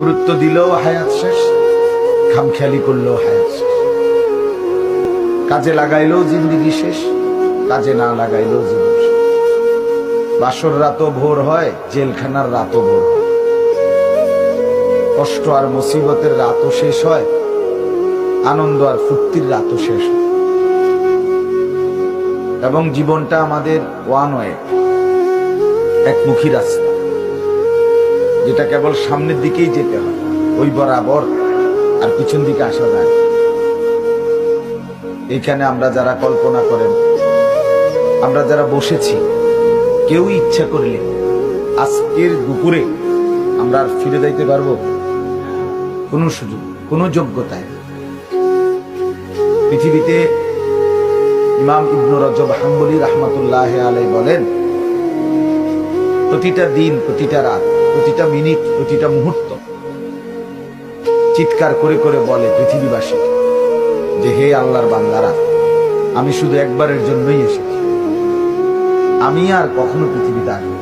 গুরুত্ব দিলেও হায়াত শেষ, খামখেয়ালি করলেও হায়াত শেষ। কাজে লাগাইলেও জিন্দিগি শেষ, কাজে না লাগাইলেও জীবন শেষ। বাসর রাতও ভোর হয়, জেলখানার রাতও ভোর হয়। কষ্ট আর মুসিবতের রাতও শেষ হয়, আনন্দ আর ফুর্তির রাতও শেষ হয়। এবং জীবনটা আমাদের ওয়ান ওয়ে, একমুখী রাস্তা, যেটা কেবল সামনের দিকেই যেতে হয়, ওই বরাবর, আর পিছন দিকে আসা যায়। এইখানে আমরা যারা কল্পনা করেন, আমরা যারা বসেছি, কেউ ইচ্ছা করলে আজকের দুপুরে আমরা আর ফিরে যাইতে পারবো? কোনো সুযোগ, কোনো যোগ্যতায়। পৃথিবীতে ইমাম ইবনে রজব হাম্বলী রাহমাতুল্লাহি আলাইহি বলেন, প্রতিটা দিন, প্রতিটা রাত, প্রতিটা মিনিট, প্রতিটা মুহূর্ত চিৎকার করে করে বলে পৃথিবীবাসী যে, হে আল্লাহর বান্দারা, আমি শুধু একবারের জন্যই এসেছি, আমি আর কখনো পৃথিবীতে আসবো।